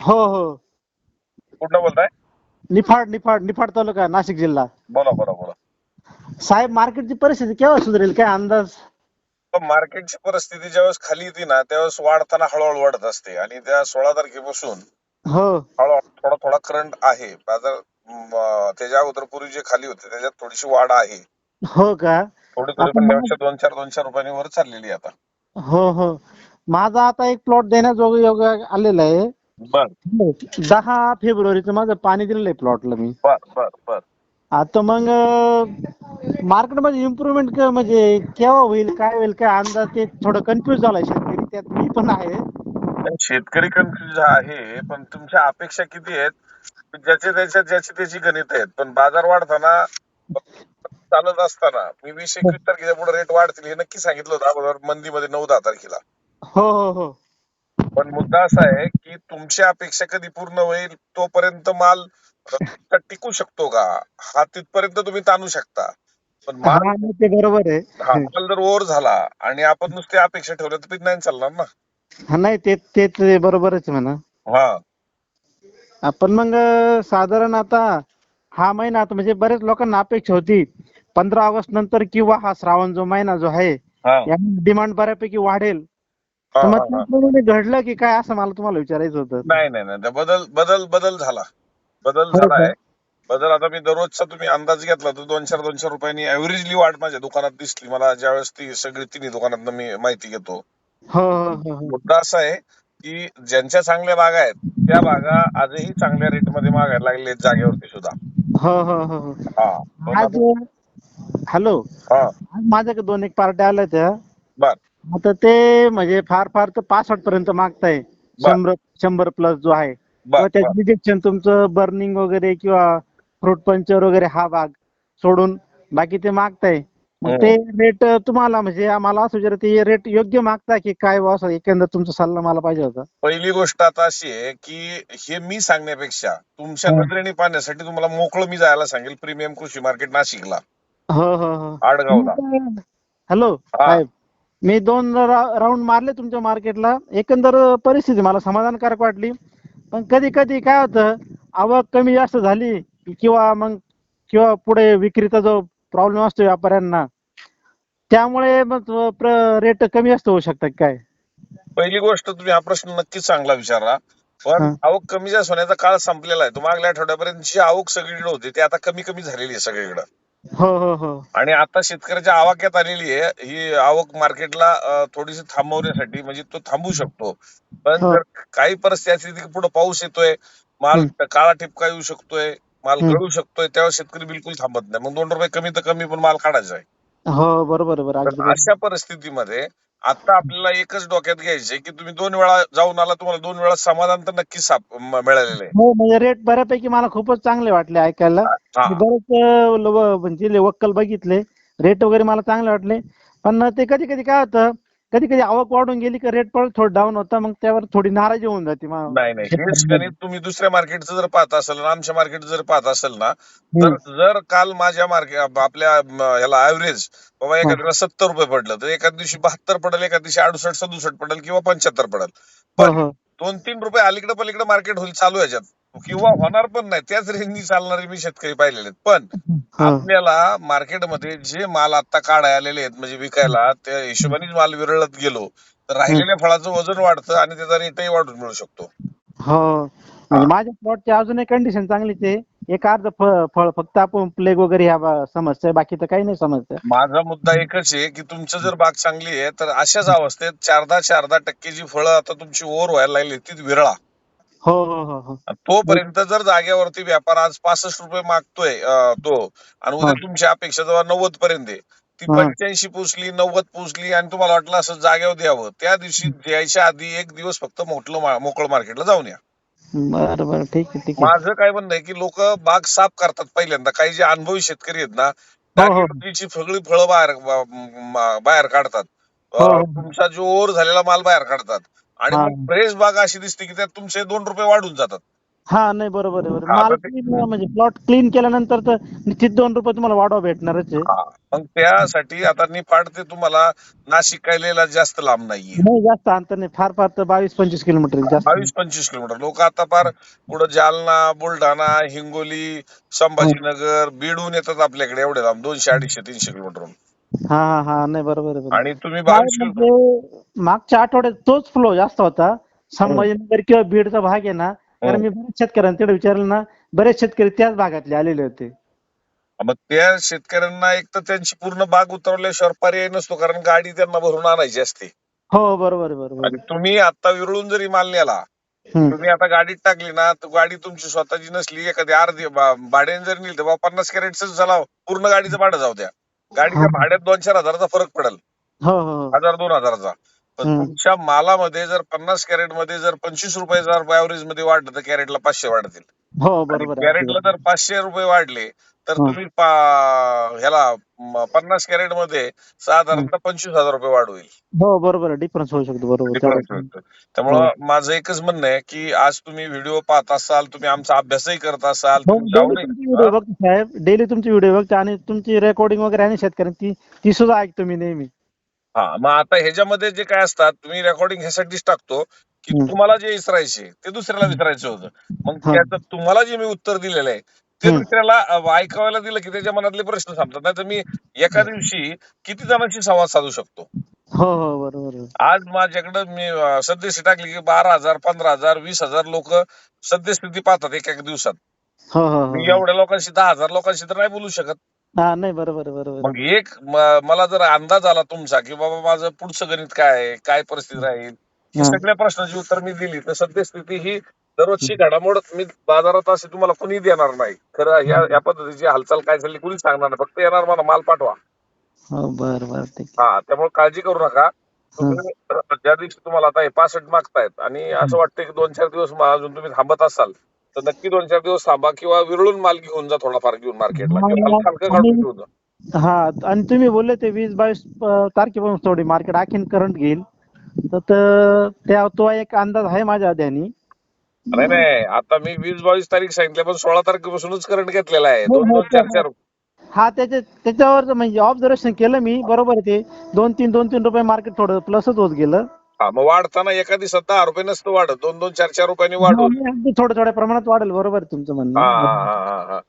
हो हो. कुठलं बोलताय? निफाड निफाड निफाड तालुका, नाशिक जिल्हा. बोला बोला बोला. साहेब, मार्केटची परिस्थिती केव्हा सुधारेल, काय अंदाज? पण मार्केटची परिस्थिती ज्यावेळेस खाली येते ना त्यावेळेस वाढताना हळूहळू वाढत असते आणि त्या 16 तारखेपासून हो हळूहळू थोडा थोडा करंट आहे बाजार. त्याच्या अगोदर पूर्वी जे खाली होते त्याच्यात थोडीशी वाढ आहे. हो का? थोडी थोडी आता पण दोन चार रुपयांनी वर चाललेली आहे आता. हो हो. माझा आता एक प्लॉट देण्याजोग योग आलेला आहे. बर 10 फेब्रुवारीचं माझं पाणी दिलेलं आहे प्लॉटला मी. बर बर बर. आता मग मार्केटमध्ये इम्प्रुव्हमेंट म्हणजे केव्हा होईल, काय होईल, काय अंदाज, ते थोडं कन्फ्युज झालाय शेतकरी, त्यात मी पण आहे. पण शेतकरी कन्फ्युज आहे, पण तुमच्या अपेक्षा किती आहेत? ज्याची त्याची गणित आहेत, पण बाजार वाढताना चालत असताना मी 20-21 तारखेच्या पुढे रेट वाढतील हे नक्की सांगितलं होतं अगोदर मंदीमध्ये 9-10 तारखेला. हो हो हो. पण मुद्दा असा आहे की तुमची अपेक्षा कधी पूर्ण होईल तोपर्यंत माल टिकू शकतो का, हा तिथपर्यंत तुम्ही ताणू शकता. पण हा, माल ते बरोबर हा आहे. माल जर ओव्हर झाला आणि आपण नुसते अपेक्षा ठेवल्या तर नाही चालणार ना. हा, नाही, ते बरोबरच आहे म्हणा. हा आपण मग साधारण आता हा महिना, आता म्हणजे बरेच लोकांना अपेक्षा होती 15 ऑगस्ट नंतर किंवा हा श्रावण जो महिना जो आहे, हा या डिमांड बऱ्यापैकी वाढेल. हा तर मग हा हा. त्याप्रमाणे घडलं की काय, असं मला तुम्हाला विचारायचं होतं. नाही नाही नाही, बदल बदल बदल झाला. बदल हो का? झालाय. बदल आता मी दररोजचा तुम्ही अंदाज घेतला तर 200-200 रुपयांनी ऍव्हरेजली वाढ माझ्या दुकानात दिसली मला ज्यावेळेस ती सगळी तिन्ही दुकानात मी माहिती घेतो. हो हो हो हो. मुद्दा असा आहे की ज्यांच्या चांगल्या बागा आहेत त्या बागा आजही चांगल्या रेटमध्ये मागायला लागले जागेवरती सुद्धा. हो हो हो हो. हा पण आज हॅलो, हा आज माझ्याकडे 2 एक पार्ट्या आल्या त्या. बर आता ते म्हणजे फार फार तर 65 पर्यंत मागताय. बर 100 प्लस जो आहे, बर किंवा बर त्याचं रिजेक्शन तुमचं बर्निंग वगैरे किंवा फ्रूट पंचर वगैरे हा भाग सोडून बाकी ते मागताय. मग ते हम्म. रेट तुम्हाला, म्हणजे आम्हाला असं विचारायचं, ते रेट योग्य मागताय की काय बुवा, असं एकंदर तुमचा सल्ला मला पाहिजे होता. पहिली गोष्ट आता अशी आहे की हे मी सांगण्यापेक्षा तुमच्या हो नजरेने पाहण्यासाठी तुम्हाला मोकळं मी जायला सांगेल प्रीमियम कृषी मार्केट नाशिकला, हो हो हो. आडगावला. हॅलो हा साहेब, मी 2 राऊंड मारले तुमच्या मार्केटला. एकंदर परिस्थिती मला समाधानकारक वाटली. पण कधी कधी काय होतं, आवक कमी जास्त झाली किंवा पुढे विक्रीचा जो प्रॉब्लेम असतो व्यापाऱ्यांना, त्यामुळे मग रेट कमी जास्त होऊ शकतात काय? पहिली गोष्ट तुम्ही हा प्रश्न नक्कीच चांगला विचारला. पण हा. आवक कमी जास्त होण्याचा काळ संपलेला आहे. तो मागल्या आठवड्यापर्यंत जी आवक सगळीकडे होती ती आता कमी कमी झालेली आहे सगळीकडे. हो हो हो आणि आता शेतकऱ्याच्या आवाक्यात आलेली आहे ही आवक मार्केटला थोडीशी थांबवण्यासाठी, म्हणजे तो थांबू शकतो. पण हो. जर काही परिस्थिती पुढे पाऊस येतोय, माल हम्म, काळा ठिपका येऊ शकतोय, माल हम्म. गळू शकतोय, तेव्हा शेतकरी बिलकुल थांबत नाही. मग 2 रुपये कमी तर कमी पण माल काढायचा आहे. हो, बरोबर बरोबर, तर अगदी बरोबर. अशा परिस्थितीमध्ये आता आपल्याला एकच डोक्यात घ्यायचंय की तुम्ही 2 वेळा जाऊन आला, तुम्हाला 2 वेळा समाधान तर नक्कीच मिळालेलं आहे. हो, म्हणजे रेट बऱ्यापैकी मला खूपच चांगले वाटले ऐकायला. हा मी बरेच म्हणजे वक्कल बघितले, रेट वगैरे मला चांगले वाटले. पण ते कधी कधी काय होतं, कधी कधी आवक वाढून गेली की रेट पण थोडं डाऊन होतं, मग त्यावर थोडी नाराजी होऊन जाते नाही नाही, हेच शेतकऱ्यांमध्ये. गणित तुम्ही दुसऱ्या मार्केटचं जर पाहत असेल आणि आमच्या मार्केट जर पाहत असेल ना, तर हम्म. जर काल माझ्या मार्केट आपल्या ह्याला ऍव्हरेज बाबा हा. एखाद्याला 70 रुपये पडलं तर एका दिवशी 72 पडेल, एका दिवशी 68-67 पडेल किंवा 75 पडेल. हो पण हो 2-3 रुपये अलीकडे पलीकडे मार्केट होईल चालू याच्यात किंवा होणार पण नाही, त्याच रेंजनी चालणारे मी शेतकरी पाहिलेले आहेत. पण हो. आपल्याला मार्केटमध्ये जे माल आता काढाय आलेले आहेत म्हणजे विकायला, त्या हिशोबानेच माल विरळत गेलो तर हम्म. राहिलेल्या फळाचं वजन वाढतं आणि त्याचा रेटही वाढून मिळू शकतो. हो, हा म्हणजे माझ्या प्लॉटची अजूनही कंडिशन चांगलीच आहे. एक अर्ध फळ फक्त आपण प्लेग वगैरे ह्या समस्या आहे, बाकी तर काही नाही समस्या. माझा मुद्दा एकच आहे की तुमचं जर बाग चांगली आहे तर अशाच अवस्थेत 4-10% जी फळं आता तुमची ओव्हर व्हायला लागली ती विरळा. हो हो हो हो. तोपर्यंत जर जागेवरती व्यापार आज 65 रुपये मागतोय तो, आणि उद्या हा. तुमची अपेक्षा जेव्हा 90 पर्यंत आहे, ती हा. 85 पुसली, 90 पुसली आणि तुम्हाला वाटलं असं जागेवर द्यावं, त्या दिवशी द्यायच्या आधी एक दिवस फक्त मोकळं मार्केटला जाऊन या. बरं बरं, ठीक आहे ठीक आहे. माझं काय म्हणणं आहे की लोक बाग साफ करतात पहिल्यांदा, काही जे अनुभवी शेतकरी आहेत ना हो हो टाकीची सगळी फळं बाहेर काढतात. हो हो. तुमचा जो ओव्हर झालेला माल बाहेर काढतात आणि हा. मग फ्रेश बाग अशी दिसते की त्यात तुमचे 2 रुपये वाढून जातात. हा नाही बरोबर आहे बरोबर. हा माल मग ते clean म्हणजे प्लॉट क्लीन केल्यानंतर तर निश्चित 2 रुपये तुम्हाला वाढवा भेटणारच आहे. हा मग त्यासाठी आता निफाड ते तुम्हाला नाशिक कायलेला जास्त लांब नाहीये. नाही जास्त अंतर नाही, फार फार तर 22-25 किलोमीटर जास्त नाही. 22-25 किलोमीटर लोक आता फार पुढे जालना, बुलढाणा, हिंगोली, संभाजीनगर, बीडहून येतात आपल्याकडे एवढे लांब 200, 250, 300 किलोमीटरहून. हा हा हा नाही बरोबर आहे बरोबर. आणि तुम्ही काय 22 म्हणजे मागच्या आठवड्यात तोच फ्लो जास्त होता. संभाजीनगर किंवा बीडचा भाग आहे ना, कारण मी बऱ्याच शेतकऱ्यांना तिकडे विचारलं ना, बरेच शेतकरी त्याच भागातले आलेले होते. मग त्या शेतकऱ्यांना एक तर त्यांची पूर्ण बाग उतरवल्याशिवाय पर्याय नसतो, कारण गाडी त्यांना भरून आणायची असते. हो बरोबर आहे बरोबर आणि आहे. तुम्ही आता विरळून जरी माल नेला, हम्म. तुम्ही आता गाडीत टाकली ना, तर गाडी तुमची स्वतःची नसली, एखादी अर्धी भाड्याने जरी नेली तर 50 कॅरेटच झाला, पूर्ण गाडीचं भाडं जाऊ द्या. हा. गाडीच्या भाड्यात 2-4 हजाराचा फरक पडेल, हो हो हो. 1000-2000चा. पण हम्म. तुमच्या मालामध्ये जर 50 कॅरेट मध्ये जर 25 रुपये जर ऍव्हरेज मध्ये वाढलं, तर कॅरेटला 500 वाढतील. हो आणि बरोबर आहे. कॅरेटला जर 500 रुपये वाढले, तर हं. तुम्ही ह्याला 50 कॅरेट मध्ये साधारणतः 25,000 रुपये वाढ होईल. हो बरोबर आहे. डिफरन्स होऊ शकतो बरोबर डिफरन्स तेवढा. मिळतो. हो. त्यामुळं माझं एकच म्हणणं आहे, की आज तुम्ही व्हिडिओ पाहत असाल, तुम्ही आमचा अभ्यासही करत असाल, हो तुमच्या डेली आवडी तुमची व्हिडिओ बघतो साहेब, डेली तुमची व्हिडिओ बघतो आणि तुमची रेकॉर्डिंग वगैरे आहे ना शेतकऱ्यांची, ती सुद्धा ऐकतो मी नेहमी. हा मग आता ह्याच्यामध्ये जे काय असतात, तुम्ही रेकॉर्डिंग ह्यासाठीच टाकतो, की हं. तुम्हाला जे विचारायचे ते दुसऱ्याला विचारायचं होतं. मग हां. त्याचं तुम्हाला जे मी उत्तर दिलेलं आहे, ते हं. दुसऱ्याला ऐकायला दिलं की त्याच्या मनातले प्रश्न संपतात. नाहीतर मी एका दिवशी किती जणांशी संवाद साधू शकतो. हो, हो. बरोबर आहे. आज माझ्याकडे मी सद्यस्थिती टाकली की 12,000, 15,000, 20,000 लोक सद्यस्थिती पाहतात एका दिवसात. हो, हो, हो, मी हो. एवढ्या लोकांशी 10,000 लोकांशी तर नाही बोलू शकत. हां, नाही बरोबर आहे, बरोबर आहे. मग एक मला जर अंदाज आला तुमचा, की बाबा माझं पुढचं गणित काय आहे, काय परिस्थिती राहील, ही हां. सगळ्या प्रश्नाची उत्तर मी दिली, तर सद्यस्थिती ही दररोजची घडामोड मी बाजारात असे तुम्हाला कुणी देणार नाही. खरं या पद्धतीची हालचाल काय झाली कुणी सांगणार नाही. फक्त येणार मला माल पाठवा. हो, बरं, बरं. ठीक आहे. हा त्यामुळे काळजी करू नका. हं. तुम्ही ज्या दिवशी तुम्हाला आता हे 65 मागतायत आणि असं वाटतं की 2-4 दिवस अजून तुम्ही थांबत असाल, तर नक्की 2-4 दिवस थांबा किंवा विरळून माल घेऊन जा थोडाफार घेऊन मार्केटला किंवा हां, हलकं आणि काढून घेऊन जा. हां आणि तुम्ही बोलले ते 20-22 तारखेपासून थोडी मार्केट आणखीन करंट घेईल. तर तो एक अंदाज आहे माझ्या ध्यानी. नाही नाही आता मी 20-22 तारीख सांगितलं, पण 16 तारखेपासूनच करंट घेतलेला आहे. हो, हो. 2-2, 4-4. हां, त्याच्यावर म्हणजे ऑब्झर्वेशन केलं मी. बरोबर आहे ते. 2-3 रुपये मार्केट थोडं प्लसच होत गेलं. हा मग वाढताना एका दिवसात 10 रुपये नसतं वाढत, 2-2, 4-4 रुपयांनी वाढ हां, होती. नाही अगदी थोड्या प्रमाणात वाढेल. बरोबर आहे तुमचं हा म्हणणं. हा हा हा हा.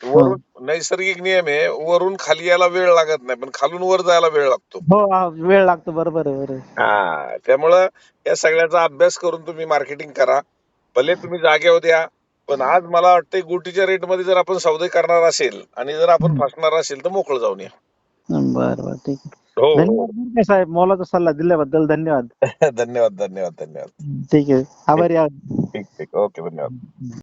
हो. वरून नैसर्गिक नियम आहे, वरून खाली यायला वेळ लागत नाही, पण खालून वर जायला वेळ लागतो. हो, वेळ लागतो. बरोबर आहे, बरोबर आहे. हा त्यामुळं या सगळ्याचा अभ्यास करून तुम्ही मार्केटिंग करा. भले तुम्ही जागेवर द्या, पण आज मला वाटतंय गोटीच्या रेटमध्ये जर आपण सौदे करणार असेल आणि जर आपण हं. फसणार असेल तर मोकळं जाऊन या. बरं, बरं. ठीक आहे. हो धन्यवाद बरं का साहेब. मोलाचा सल्ला दिल्याबद्दल धन्यवाद. धन्यवाद धन्यवाद धन्यवाद. ठीक आहे. ठीक आभारी आहोत. ठीक ठीक ओके धन्यवाद.